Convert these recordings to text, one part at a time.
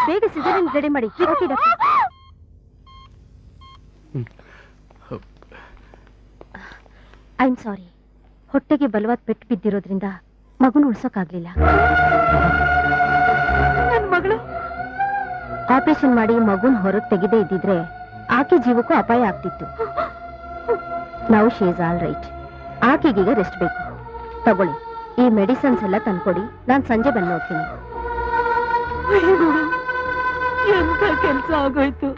ಬೇಗ caesarean ready ಮಾಡಿ. I am sorry. ಹೊಟ್ಟೆಗೆ ಬಲವಾದ ಪೆಟ್ಟು ಬಿದ್ದಿರೋದ್ರಿಂದ ಮಗುನ ಉಳ್ಸೋಕಾಗ್ಲಿಲ್ಲ. ನನ್ನ ಮಗಳು ಆಪರೇಷನ್ ಮಾಡಿ ಮಗುನ ಹೊರಗೆ ತೆಗೆದೇ ಇದ್ದಿದ್ರೆ ಆಕೆ ಜೀವಕ್ಕೂ ಅಪಾಯ ಆಗ್ತಿತ್ತು. Now she is all right. ಆಕೆಗೀಗ ರೆಸ್ಟ್ ಬೇಕು. ತಗೊಳ್ಳಿ, ಈ ಮೆಡಿಸಿನ್ಸ್ ಎಲ್ಲ ತಂದ್ಕೊಡಿ. ನಾನು ಸಂಜೆ ಬಂದು ನೋಡ್ತೀನಿ. ಎಂತ ಕೆಲಸ ಆಗೋಯ್ತು.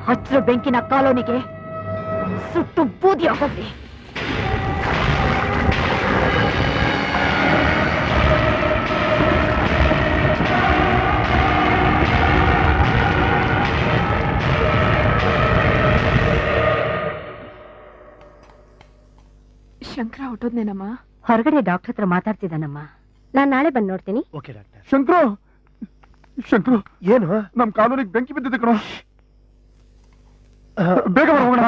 ಹಸಿರು ಬೆಂಕಿನ ಕಾಲೋನಿಗೆ ಸುಟ್ಟು ಬೂದಿ ಆಗೋದ್ರಿ. ಶಂಕರ ಹೊಟ್ಟೋದ್ನೇನಮ್ಮ? ಹೊರಗಡೆ ಡಾಕ್ಟರ್ ಹತ್ರ ಮಾತಾಡ್ತಿದ್ದಾನಮ್ಮ. ನಾನ್ ನಾಳೆ ಬಂದು ನೋಡ್ತೀನಿ. ಶಂಕರು ಏನು ನಮ್ ಕಾಲೋನಿಗೆ ಬೆಂಕಿ ಬಿದ್ದಿದೆ ಕಣ. ಬೇಗ ಹೋಗೋಣ.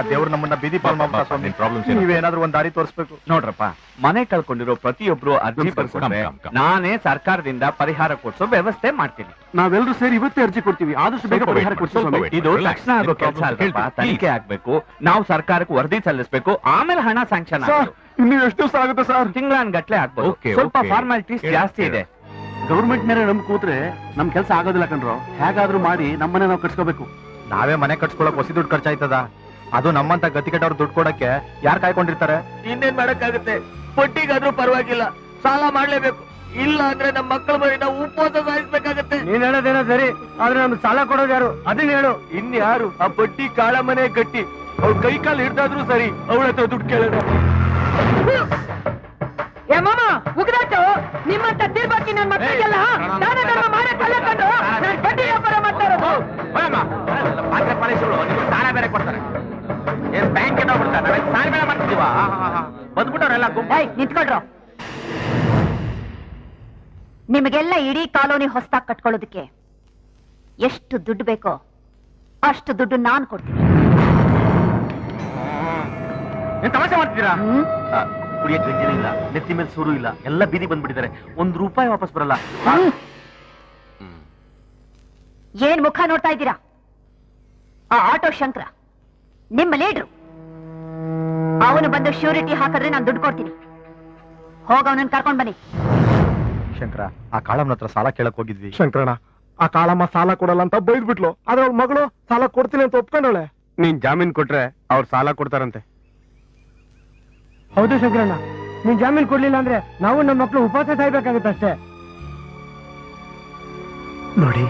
ದೇವ್ರು ನಮ್ಮನ್ನ ಬೀದಿ ಪಾಲ್ ಮಾಡ್ತಾ. ನೀವೇನಾದ್ರೂ ಒಂದ್ ದಾರಿ ತೋರಿಸ್ಬೇಕು ನೋಡ್ರಪ್ಪ. ಮನೆ ಕಳ್ಕೊಂಡಿರೋ ಪ್ರತಿಯೊಬ್ರು ಅರ್ಜಿ ಬರ್ಕೊಂಡ್ರೆ ನಾನೇ ಸರ್ಕಾರದಿಂದ ಪರಿಹಾರ ಕೊಡ್ಸೋ ವ್ಯವಸ್ಥೆ ಮಾಡ್ತೀನಿ. ನಾವೆಲ್ಲರೂ ಸೇರಿ ಇವತ್ತೇ ಅರ್ಜಿ ಕೊಡ್ತೀವಿ. ಆದಷ್ಟು ಬೇಗ ಪರಿಹಾರ ಕೊಡ್ತೀವಿ. ಇದು ತಕ್ಷಣ ಆಗೋ ಕೆಲಸ ಅಲ್ವಾ? ತನಿಖೆ ಆಗ್ಬೇಕು, ನಾವು ಸರ್ಕಾರಕ್ಕೆ ವರದಿ ಸಲ್ಲಿಸಬೇಕು, ಆಮೇಲೆ ಹಣ ಸ್ಯಾಂಕ್ಷನ್ ಆಗಬೇಕು. ಇನ್ನು ಎಷ್ಟು ದಿವಸ ಆಗುತ್ತೆ ಸರ್? ತಿಂಗಳಾನ್ಗಟ್ಲೆ ಆಗ್ಬೋದು. ಸ್ವಲ್ಪ ಫಾರ್ಮಾಲಿಟೀಸ್ ಜಾಸ್ತಿ ಇದೆ. ಗೌರ್ಮೆಂಟ್ ಮೇಲೆ ನಮ್ ಕೂತ್ರೆ ನಮ್ ಕೆಲಸ ಆಗೋದಿಲ್ಲ ಕಣ್ರು. ಹೇಗಾದ್ರೂ ಮಾಡಿ ನಮ್ಮನೆ ನಾವು ಕಟ್ಸ್ಕೋಬೇಕು. ನಾವೇ ಮನೆ ಕಟ್ಸ್ಕೊಳಕ್ ಹೊಸ ದುಡ್ಡು ಖರ್ಚಾಯ್ತದ. ಅದು ನಮ್ಮಂತ ಗತಿ ಕೆಟ್ಟವ್ರು ದುಡ್ಡು ಕೊಡಕ್ಕೆ ಯಾರು ಕಾಯ್ಕೊಂಡಿರ್ತಾರೆ? ಇನ್ನೇನ್ ಮಾಡಕ್ಕಾಗುತ್ತೆ? ಬಡ್ಡಿಗಾದ್ರೂ ಪರವಾಗಿಲ್ಲ, ಸಾಲ ಮಾಡ್ಲೇಬೇಕು. ಇಲ್ಲ ಅಂದ್ರೆ ನಮ್ಮ ಮಕ್ಕಳ ಬರೀ ನಾವು ಉಪವಾಸ ಸಾಯಿಸ್ಬೇಕಾಗತ್ತೆ. ನೀನ್ ಹೇಳೋದೇನೋ ಸರಿ, ಆದ್ರೆ ನಮ್ಗೆ ಸಾಲ ಕೊಡೋದು ಯಾರು? ಅದನ್ನ ಹೇಳು. ಇನ್ಯಾರು? ಆ ಬಡ್ಡಿ ಕಾಳ ಮನೆ ಗಟ್ಟಿ. ಅವ್ರ ಕೈ ಕಾಲು ಹಿಡ್ದಾದ್ರೂ ಸರಿ, ಅವಳ ಹತ್ರ ದುಡ್ಡು ಕೇಳೋಣ. ಉಗ್ರಾಟು ನಿಮ್ಮಂತ ತಿರ್ಬಾಕಿ ನನ್ನ ಮಕ್ಕಳಿಗೆಲ್ಲ ದಾನ ಧರ್ಮ ಮಾಡಕ್ಕಲ್ಲ ಕಂಡು ನಾನು ಬಡ್ಡಿ ವ್ಯಾಪಾರ ಮಾಡ್ತಾ ಇರೋದು. ಪಾತ್ರೆ ಪಾಲಿಸಲು ನೀವು ಸಾಲ ಬೇರೆ ಕೊಡ್ತಾರೆ. ಏನ್ ಬ್ಯಾಂಕ್ ಕೆಟ್ಟೋಗ್ಬಿಡ್ತಾರೆ. ನಾವೇನ್ ಸಾಲ ಬೇರೆ ಮಾಡ್ತಿದೀವ? ಬಂದ್ಬಿಟ್ಟವ್ರೆಲ್ಲ ಗುಂಪು. ನಿಂತ್ಕೊಳ್ರು. ನಿಮಗೆಲ್ಲ ಇಡೀ ಕಾಲೋನಿ ಹೊಸದಾಗಿ ಕಟ್ಕೊಳ್ಳೋದಕ್ಕೆ ಎಷ್ಟು ದುಡ್ಡು ಬೇಕೋ ಅಷ್ಟು ದುಡ್ಡು ನಾನು ಕೊಡ್ತೀನಿ. ಏನ್ ತಮಾಷೆ ಮಾಡ್ತಿದ್ದೀರಾ? ಕುಡಿಯಕ್ಕೆ ಗಂಜಿನ ಇಲ್ಲ, ನೆತ್ತಿ ಮೇಲೆ ಸೂರು ಇಲ್ಲ, ಎಲ್ಲ ಬೀದಿ ಬಂದ್ಬಿಟ್ಟಿದ್ದಾರೆ. ₹1 ವಾಪಸ್ ಬರಲ್ಲ. ಏನ್ ಮುಖ ನೋಡ್ತಾ ಇದ್ದೀರಾ? ಆ ಆಟೋ ಶಂಕರ ನಿಮ್ಮ ಲೀಡ್ರು. ಅವನು ಬಂದು ಶ್ಯೂರಿಟಿ ಹಾಕಿದ್ರೆ ನಾನು ದುಡ್ಡು ಕೊಡ್ತೀನಿ. ಹೋಗ ಅವನನ್ನ ಕರ್ಕೊಂಡ್ ಬನ್ನಿ. ಶಂಕರ, ಆ ಕಾಳಮ್ಮನ ಹತ್ರ ಸಾಲ ಕೇಳಕ್ ಹೋಗಿದ್ವಿ. ಶಂಕರಣ್ಣ, ಆ ಕಾಳಮ್ಮ ಸಾಲ ಕೊಡಲ್ಲ ಅಂತ ಬೈದ್ಬಿಟ್ಲು. ಆದ್ರೆ ಅವ್ರ ಮಗಳು ಸಾಲ ಕೊಡ್ತೀನಿ ಅಂತ ಒಪ್ಕೊಂಡವಳೆ. ನೀನ್ ಜಾಮೀನ್ ಕೊಟ್ರೆ ಅವ್ರು ಸಾಲ ಕೊಡ್ತಾರಂತೆ. ಹೌದು ಶಂಕರಣ್ಣ, ನೀನ್ ಜಾಮೀನ್ ಕೊಡ್ಲಿಲ್ಲ ಅಂದ್ರೆ ನಾವು ನಮ್ಮ ಮಕ್ಕಳು ಉಪವಾಸ ಸಾಯ್ಬೇಕಾಗತ್ತಷ್ಟೇ. ನೋಡಿ,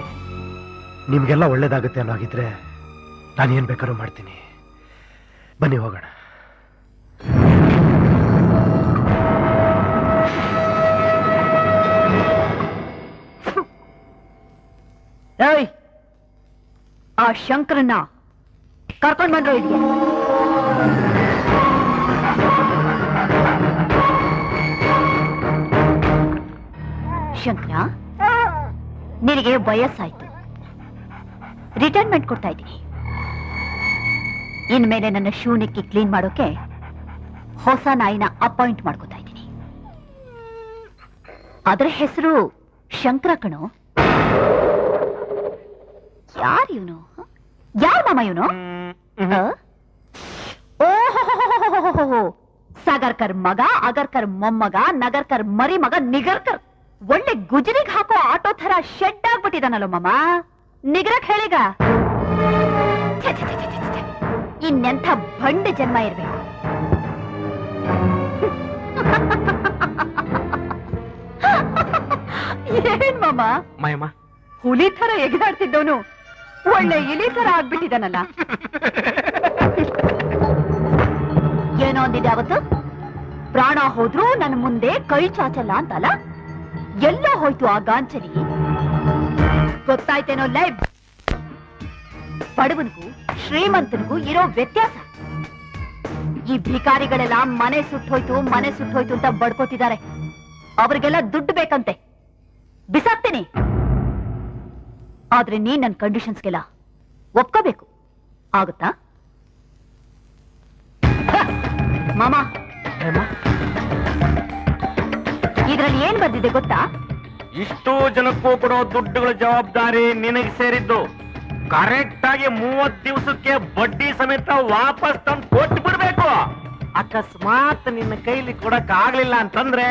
ನಿಮ್ಗೆಲ್ಲ ಒಳ್ಳೇದಾಗುತ್ತೆ ಅನ್ನೋ ಹಾಗಿದ್ರೆ ನಾನು ಏನ್ ಬೇಕಾದ್ರೂ ಮಾಡ್ತೀನಿ. ಬನ್ನಿ ಹೋಗೋಣ. ಆ ಶಂಕರನ್ನ ಕರ್ಕೊಂಡ್ ಬಂದ್ರು ಇದೆಯಾ? ಶಂಕರ, ನಿನಗೆ ವಯಸ್ಸಾಯ್ತು, ರಿಟೈರ್ಮೆಂಟ್ ಕೊಡ್ತಾ ಇದ್ದೀನಿ. ಇನ್ಮೇಲೆ ನನ್ನ ಶೂನಿಕ್ಕಿ ಕ್ಲೀನ್ ಮಾಡೋಕೆ ಹೊಸ ನಾಯಿನ ಅಪಾಯಿಂಟ್ ಮಾಡ್ಕೋತಾ ಇದ್ದೀನಿ. ಅದರ ಹೆಸರು ಶಂಕರ ಕಣೋ. ಯಾರು ಇವನು? ಯಾರು ಮಾಮ ಇವನು? ಓಹೋ, ಸಾಗರ್ಕರ್ ಮಗ, ಅಗರ್ಕರ್ ಮೊಮ್ಮಗ, ನಗರ್ಕರ್ ಮರಿ ಮಗ, ನಿಗರ್ಕರ್. ಒಳ್ಳೆ ಗುಜರಿಗೆ ಹಾಕೋ ಆಟೋ ತರ ಶೆಡ್ ಆಗ್ಬಿಟ್ಟಿದಾನಲ್ಲ ಮಾಮ. ನಿಗರಕ್ ಹೇಳಿಗ ಇನ್ನೆಂಥ ಬಂಡ ಜನ್ಮ ಇರ್ಬೇಕು. ಏನ್ ಮಾಮ? ಮಾಯಮ್ಮ, ಹುಲಿ ತರ ಎಗೆದಾಡ್ತಿದ್ದವನು ಒಳ್ಳೆ ಇಲಿ ತರ ಆಗ್ಬಿಟ್ಟಿದಾನಲ್ಲ. ಏನೋ ಅಂದಿದೆ ಅವತ್ತು, ಪ್ರಾಣ ಹೋದ್ರೂ ನನ್ನ ಮುಂದೆ ಕೈ ಚಾಚಲ್ಲ ಅಂತಲ್ಲ. ಎಲ್ಲೋ ಹೋಯ್ತು ಆ ಗಾಂಚಲಿ? ಗೊತ್ತಾಯ್ತೇನೋ ಲೈವ್. ಬಡವನಿಗೂ ಶ್ರೀಮಂತನಿಗೂ ಇರೋ ವ್ಯತ್ಯಾಸ. ಈ ಭಿಕಾರಿಗಳೆಲ್ಲ ಮನೆ ಸುಟ್ಟೋಯ್ತು ಅಂತ ಬಡ್ಕೋತಿದ್ದಾರೆ. ಅವ್ರಿಗೆಲ್ಲ ದುಡ್ಡು ಬೇಕಂತೆ, ಬಿಸಾಕ್ತೀನಿ. ಆದ್ರೆ ನೀನ್ ನನ್ನ ಕಂಡೀಷನ್ಸ್ಗೆಲ್ಲ ಒಪ್ಕೋಬೇಕು. ಆಗುತ್ತಾ ಮಾಮ? ಇದ್ರಲ್ಲಿ ಏನ್ ಬಂದಿದೆ ಗೊತ್ತಾ? ಇಷ್ಟು ಜನಕ್ಕೂ ಕೊಡೋ ದುಡ್ಡುಗಳ ಜವಾಬ್ದಾರಿ ನಿನಗೆ ಸೇರಿದ್ದು. ಕರೆಕ್ಟ್ ಆಗಿ 30 ದಿವಸಕ್ಕೆ ಬಡ್ಡಿ ಸಮೇತ ವಾಪಸ್ ತಂದು ಕೊಟ್ಟು ಬಿಡ್ಬೇಕು. ಅಕಸ್ಮಾತ್ ನಿನ್ನ ಕೈಲಿ ಕೊಡಕ್ ಆಗ್ಲಿಲ್ಲ ಅಂತಂದ್ರೆ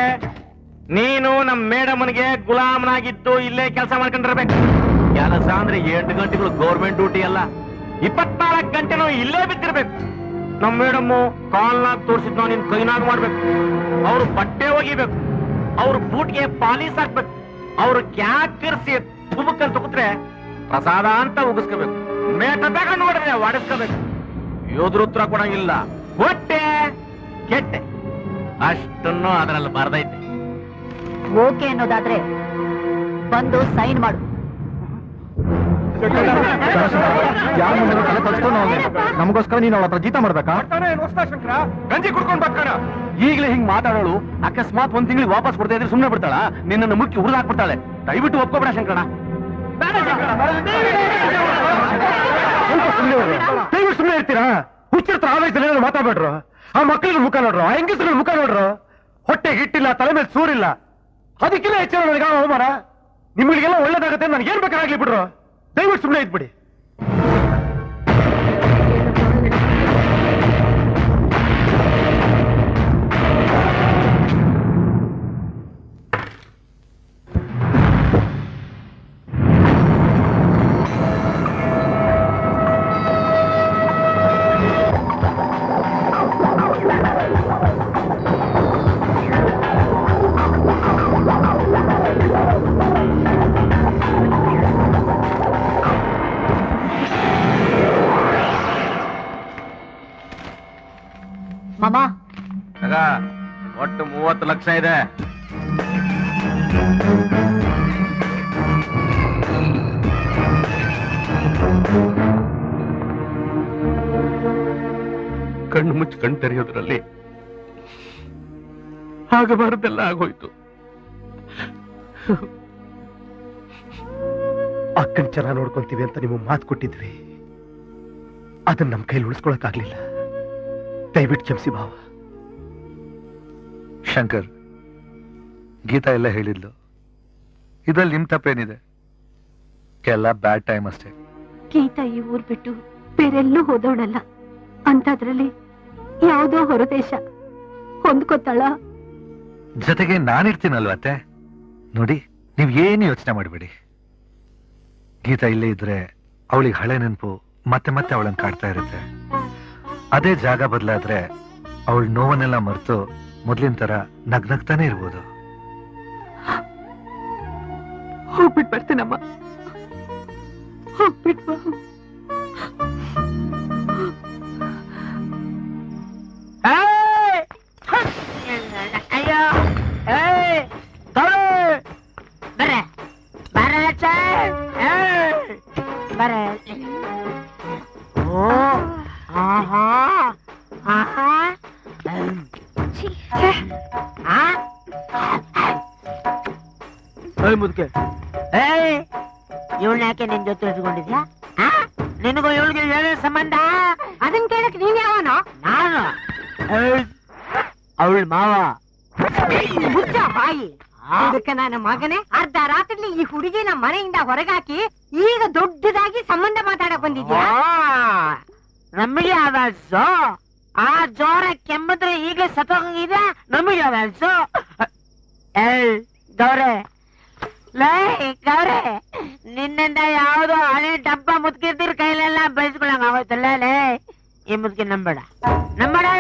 ನೀನು ನಮ್ಮ ಮೇಡಮ್ನಿಗೆ ಗುಲಾಮನಾಗಿದ್ದು ಇಲ್ಲೇ ಕೆಲಸ ಮಾಡ್ಕೊಂಡಿರ್ಬೇಕು. ಕೆಲಸ ಅಂದ್ರೆ 8 ಗಂಟೆಗಳು ಗೌರ್ಮೆಂಟ್ ಡ್ಯೂಟಿ ಅಲ್ಲ, 24 ಗಂಟೆನೂ ಇಲ್ಲೇ ಬಿದ್ದಿರ್ಬೇಕು. ನಮ್ಮ ಮೇಡಮ್ಮು ಕಾಲ್ನಾಗ ತೋರಿಸಿದ್ ನಿನ್ ಕೈನಾಗ ಮಾಡ್ಬೇಕು. ಅವ್ರು ಬಟ್ಟೆ ಒಗಿಬೇಕು, ಅವ್ರ ಬೂಟ್ಗೆ ಪಾಲಿಸ್ ಹಾಕ್ಬೇಕು, ಅವ್ರು ಕ್ಯಾಕರ್ಸಿ ತುಬಕ್ಕಂತ ತಗೋತ್ರೆ ಪ್ರಸಾದ ಅಂತ ಉಗಿಸ್ಕೋಬೇಕು. ಮೇಟ ಬೇಗ ನೋಡಿದ್ರೆ ಒಡಿಸ್ಕೋಬೇಕು. ಯೋದ್ರ ಉತ್ತರ ಕೊಡಂಗಿಲ್ಲ. ಹೊಟ್ಟೆ ಕೆಟ್ಟೆ ಅಷ್ಟನ್ನು ಅದರಲ್ಲಿ ಬರ್ದೈತೆ. ಓಕೆ ಅನ್ನೋದಾದ್ರೆ ಬಂದು ಸೈನ್ ಮಾಡು. ನಮಗೋಸ್ಕರ ನೀನು ಅವಳ ಹತ್ರ ಜೀತ ಮಾಡ್ಬೇಕಾ? ಗಂಜಿ ಕುಡ್ಕೊಂಡ್ ಬರ್ತಾನ. ಈಗಲೇ ಹಿಂಗ್ ಮಾತಾಡೋಳು ಅಕಸ್ಮಾತ್ ಒಂದ್ ತಿಂಗಳಿಗೆ ವಾಪಸ್ ಕೊಡ್ತಾ ಇದ್ರೆ ಸುಮ್ಮನೆ ಬಿಡ್ತಾಳ? ನಿನ್ನನ್ನು ಮುಕ್ಕಿ ಹುರಿದು ಹಾಕ್ಬಿಡ್ತಾಳೆ. ದಯವಿಟ್ಟು ಒಪ್ಕೊಬೇಡ ಶಂಕರಣ. ದಯವಿಟ್ಟು ಸುಮ್ಮನೆ ಇರ್ತೀರಾ? ಹುಚ್ಚಿರ್ತ ಆವೇಶದಲ್ಲಿ ಏನಾದ್ರು ಮಾತಾಡ್ಬೇಡ್ರು. ಆ ಮಕ್ಕಳಿಗೆ ಮುಖ ನೋಡ್ರು, ಆ ಹೆಂಗಸ್ರಿಗೆ ಮುಖ ನೋಡ್ರು. ಹೊಟ್ಟೆ ಹಿಟ್ಟಿಲ್ಲ, ತಲೆ ಮೇಲೆ ಸೂರಿಲ್ಲ, ಅದಕ್ಕಿಲ್ಲ ಹೆಚ್ಚಿನ ನನಗೆ ಅವಮಾನ. ನಿಮ್ಗಳಿಗೆಲ್ಲ ಒಳ್ಳೇದಾಗತ್ತೆ, ನನಗೆ ಏನ್ ಬೇಕಾಗ್ಲಿ ಬಿಡ್ರು. ದಯವಿಟ್ಟು ಸುಮ್ಮನೆ ಇದ್ಬಿಡಿ. ಮಾಮ, ಒಟ್ಟು 30 ಲಕ್ಷ ಇದೆ. ಕಣ್ಣು ಮುಚ್ಚಿ ಕಣ್ ತೆರೆಯೋದ್ರಲ್ಲಿ ಆಗಬಾರದೆಲ್ಲ ಆಗೋಯ್ತು. ಅಕ್ಕನ್ ಚೆನ್ನಾಗಿ ನೋಡ್ಕೊಂತೀವಿ ಅಂತ ನಿಮಗೆ ಮಾತು ಕೊಟ್ಟಿದ್ವಿ, ಅದನ್ನ ನಮ್ಮ ಕೈಲಿ ಉಳಿಸ್ಕೊಳಕ್ಕಾಗ್ಲಿಲ್ಲ. ದಯವಿಟ್ಟು ಕ್ಷಮಿಸಿ ಭಾವ. ಶಂಕರ್, ಗೀತಾ ಎಲ್ಲ ಹೇಳಿದ್ಲು, ಇದ್ರಲ್ಲಿ ನಿಮ್ ತಪ್ಪೇನಿದೆ? ಎಲ್ಲ ಬ್ಯಾಡ್ ಟೈಮ್ ಅಷ್ಟೇ. ಗೀತಾ ಈ ಊರ್ ಬಿಟ್ಟು ಬೇರೆಲ್ಲೂ ಹೋದವಳಲ್ಲ, ಅಂತದ್ರಲ್ಲಿ ಯಾವುದೋ ಹೊರದೇಶ ಹೊಂದ್ಕೊತಾಳ. ಜೊತೆಗೆ ನಾನಿರ್ತೀನಲ್ವತ್ತೆ. ನೋಡಿ, ನೀವ್ ಏನು ಯೋಚನೆ ಮಾಡಬೇಡಿ. ಗೀತಾ ಇಲ್ಲೇ ಇದ್ರೆ ಅವಳಿಗೆ ಹಳೆ ನೆನಪು ಮತ್ತೆ ಮತ್ತೆ ಅವಳನ್ನ ಕಾಡ್ತಾ ಇರುತ್ತೆ. ಅದೇ ಜಾಗ ಬದಲಾದ್ರೆ ಅವಳ ನೋವನ್ನೆಲ್ಲ ಮರೆತು ಮೊದ್ಲಿನ ತರ ನಗ್ನಗ್ತಾನೆ ಇರ್ಬೋದು. ಹೋಗ್ಬಿಟ್ ಬರ್ತೀನಮ್ಮ, ಹೋಗ್ಬಿಟ್ ಬಾ. ಅಯ್ಯೋ ಬರ್ರೆ ಬರ್ರೆ. ಓ ಆಹಾ ಆಹಾ. ಮುದ್ಕೆ ಇವಳನ್ನ ಯಾಕೆ ನಿನ್ ಜೊತೆ ಇಟ್ಕೊಂಡಿದ್ಯಾ? ನಿನಗೂ ಇವಳಿಗೆ ಏನೇ ಸಂಬಂಧ? ಅದನ್ ಕೇಳಕ್ ನೀನ್ ಯಾವನೋ? ನಾನು ಅವಳ ಮಾವ. ಮುಚ್ಚ ಬಾಯಿ. ಅದಕ್ಕೆ ನನ್ನ ಮಗನೇ ಅರ್ಧ ರಾತ್ರಿ ಈ ಹುಡುಗಿನ ಮನೆಯಿಂದ ಹೊರಗಾಕಿ ಈಗ ದೊಡ್ಡದಾಗಿ ಸಂಬಂಧ ಮಾತಾಡಕ್ ಬಂದಿದ್ಯಾ? ನಮಗೆ ಆವಾಸು ಆ ಜೋರ ಕೆಮ್ಮಿದ್ರೆ ಈಗಲೇ ಸತ್ತೋಗಂಗಿದೆ. ನಮಗೆ ಆವಾಸು. ಗೌರೆ ಲೈ ಗೌರೆ, ನಿನ್ನಿಂದ ಯಾವ್ದೋ ಹಳೆ ಡಬ್ಬ ಮುದ್ಕಿರ್ತಿರ್ ಕೈಲೆಲ್ಲ ಬೆಳೆಸ್ಕೊಳಂಗ ಆಗೋಯ್ತಲ್ಲ. ಲೇ ಈ ಮುದ್ಕಿ ನಂಬೇಡ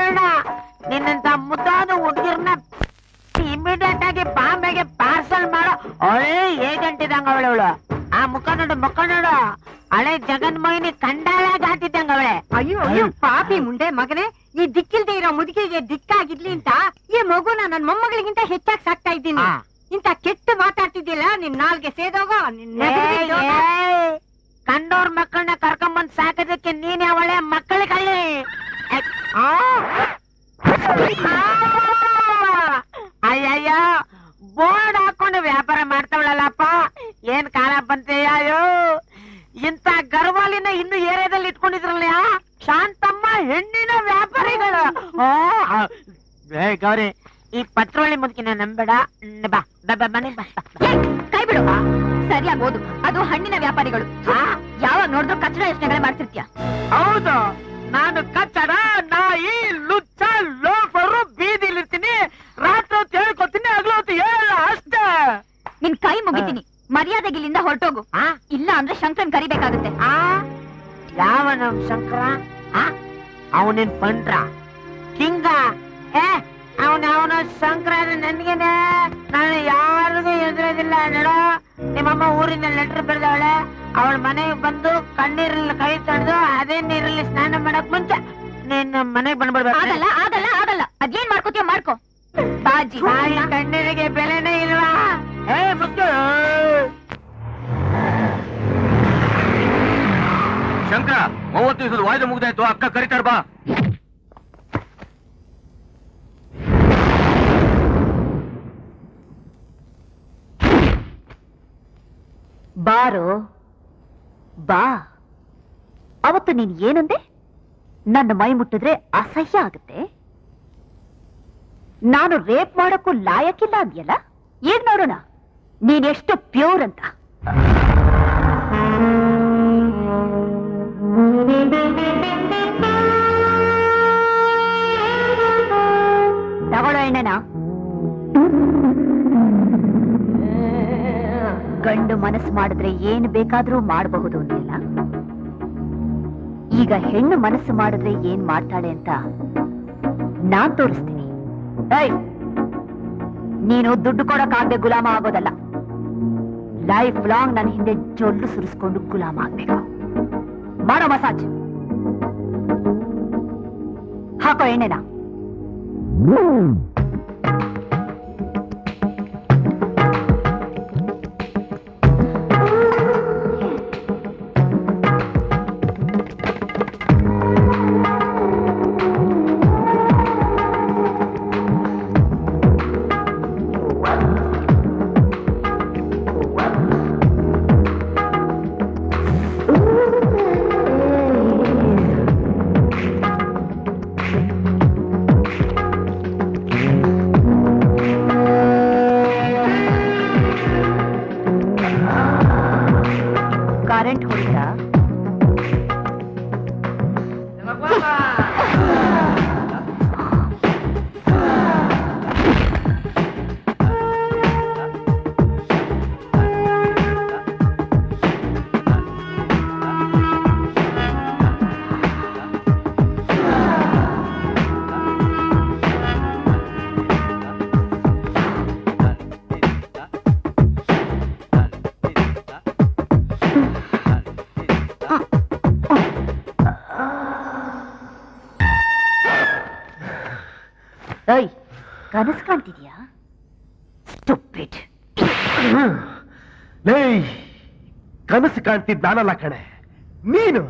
ಹೇಳ. ನಿನ್ನಂತ ಮುದ್ದಾದ ಹುಡುಗಿರ್ನ ಇಮಿಡಿಯೇಟ್ ಆಗಿ ಬಾಂಬೆಗೆ ಪಾರ್ಸಲ್ ಮಾಡೋ ಅವಳೇ ಏಜೆಂಟ್ ಇದ್ದಂಗ ಅವಳವಳು. ಆ ಮುಖ ನೋಡು ಹಳೆ ಜಗನ್ಮೋಹಿನಿ ಕಂಡಾಳ ದಾಟಿದ್ದಂಗ ಅವಳೆ. ಅಯ್ಯೋ ಅಯ್ಯೋ ಪಾಪಿ ಮುಂಡೆ ಮಗನೇ, ಈ ದಿಕ್ಕಿಲ್ದೆ ಇರೋ ಮುದುಕಿಗೆ ದಿಕ್ಕಾಗಿರ್ಲಿ ಅಂತ ಈ ಮಗುನ ನನ್ ಮೊಮ್ಮಗಳಿಗಿಂತ ಹೆಚ್ಚಾಗಿ ಸಾಕ್ತಾ ಇದ್ದೀನಿ. ಇಂತ ಕೆಟ್ಟ ಮಾತಾಡ್ತಿದ್ದಿಲ್ಲ, ನಿನ್ ನಾಲ್ಗೆ ಸೇದೋಗೋ. ಕಂಡೋರ್ ಮಕ್ಕಳನ್ನ ಕರ್ಕೊಂಬಂದ್ ಸಾಕೋದಕ್ಕೆ ನೀನೇ ಅವಳೆ ಮಕ್ಕಳ ಕಳ್ಳಿ. ಅಯ್ಯಯ್ಯ, ಬೋರ್ಡ್ ಹಾಕೊಂಡು ವ್ಯಾಪಾರ ಮಾಡ್ತಾವಳಲ್ಲಪ್ಪ, ಏನ್ ಕಾಲ ಬಂತೆಯೋ. ಇಂತ ಗರ್ವಾಲಿನ ಇನ್ನು ಏರಿಯಾದಲ್ಲಿ ಇಟ್ಕೊಂಡಿದ್ರಲ್ಲ ಶಾಂತಮ್ಮ ಹೆಣ್ಣಿನ ವ್ಯಾಪಾರಿಗಳು. ಗೌರಿ, ಈ ಪತ್ರೊಳ್ಳಿ ಮುದುಕಿನ ನಂಬೇಡ. ಬಾ ಬನ್ನಿ, ಕೈ ಬಿಡು. ಸರಿಯಾಗಿ ಓದು, ಅದು ಹಣ್ಣಿನ ವ್ಯಾಪಾರಿಗಳು. ಯಾವಾಗ ನೋಡಿದ್ರು ಕಚ್ಚಡ ಯೋಚನೆಗಳೇ ಮಾಡ್ತಿರ್ತೀಯ. ಹೌದು, ನಾನು ಕಚ್ಚಡ, ನಾಯಿ, ಲುಚ್ಚ, ಲೋಫರು, ಬೀದಿಲಿರ್ತೀನಿ. ರಾತ್ರಿ ಹೊತ್ತು ಹೇಳ್ಕೊತೀನಿ, ಹಗಲು ಹೊತ್ತು ಹೇಳಲ್ಲ ಅಷ್ಟೇ. ನಿನ್ ಕೈ ಮುಗಿತೀನಿ, ಮರ್ಯಾದೆಗೆ ಇಲ್ಲಿಂದ ಹೊರಟೋಗು. ಇಲ್ಲ ಅಂದ್ರೆ ಶಂಕರನ್ ಕರಿಬೇಕಾಗುತ್ತೆ. ಯಾವ ನಮ್ ಶಂಕರ? ಅವನಿನ್ ಪಂಡ್ರ ಕಿಂಗ. ಅವನ ಶಂಕರ ನನ್ಗೇನೆ. ನಾನು ಯಾರಿಗೂ ಎದುರೋದಿಲ್ಲ ನೋಡೋ. ನಿಮ್ಮಮ್ಮ ಊರಿನ ಲೆಟರ್ ಬರೆದವಳೆ, ಅವಳ ಮನೆಗೆ ಬಂದು ಕಣ್ಣೀರಲ್ಲಿ ಕೈ ತೊಳೆದು ಅದೇ ನೀರಲ್ಲಿ ಸ್ನಾನ ಮಾಡಕ್ ಮುಂಚೆ ನಿನ್ನ ಮನೆಗೆ ಬಂದ್ಬಿಡ್ಬೇಕು. ಆಗಲ್ಲ ಆಗಲ್ಲ ಆಗಲ್ಲ, ಅದೇನ್ ಮಾಡ್ಕೋತೀಯ ಮಾಡ್ಕೋ. ಬಾಜಿ ಕಣ್ಣೀರಿಗೆ ಬೆಲೆನೇ ಇಲ್ವಾ? ಮುಚ್ಚು. ಶಂಕರ, 30 ದಿವಸದ ವಾಯ್ದೆ ಮುಗ್ದಾಯ್ತು, ಅಕ್ಕ ಕರಿತಾರ ಬಾ. ಬಾರೋ ಬಾ. ಅವತ್ತು ನೀನ್ ಏನಂದೆ? ನನ್ನ ಮೈ ಮುಟ್ಟಿದ್ರೆ ಅಸಹ್ಯ ಆಗುತ್ತೆ, ನಾನು ರೇಪ್ ಮಾಡಕ್ಕೂ ಲಾಯಕ್ಕಿಲ್ಲ ಅಂದ್ಯಲ್ಲ. ಈಗ ನೋಡೋಣ ನೀನೆಷ್ಟು ಪ್ಯೂರ್ ಅಂತ. ತಗೊಳ್ಳೋ ಎಣ್ಣೆನ. ಗಂಡು ಮನಸ್ಸು ಮಾಡಿದ್ರೆ ಏನು ಬೇಕಾದ್ರೂ ಮಾಡಬಹುದು ಅಂತಿಲ್ಲ. ಈಗ ಹೆಣ್ಣು ಮನಸ್ಸು ಮಾಡಿದ್ರೆ ಏನ್ ಮಾಡ್ತಾಳೆ ಅಂತ ನಾನ್ ತೋರಿಸ್ತೀನಿ. ನೀನು ದುಡ್ಡು ಕೊಡಕ್ಕಾಗದೆ ಗುಲಾಮ ಆಗೋದಲ್ಲ, ಲೈಫ್ ಲಾಂಗ್ ನನ್ನ ಹಿಂದೆ ಜೊಲ್ಲು ಸುರಿಸ್ಕೊಂಡು ಗುಲಾಮ ಆಗ್ಬೇಕು. ಮಾಡೋ ಮಸಾಜ್. ಹಾಕೋ ಎಣ್ಣೆನ. ಕರೆಂಟ್ ಹೋಯ್ತಾ? ಕನಸು ಕಾಣ್ತಿದ್ಯಾ? ಸ್ಟುಪಿಡ್. ಕನಸು ಕಾಣ್ತಿದ್ದ ನಾನಲ್ಲ ಕಣೆ, ನೀನು.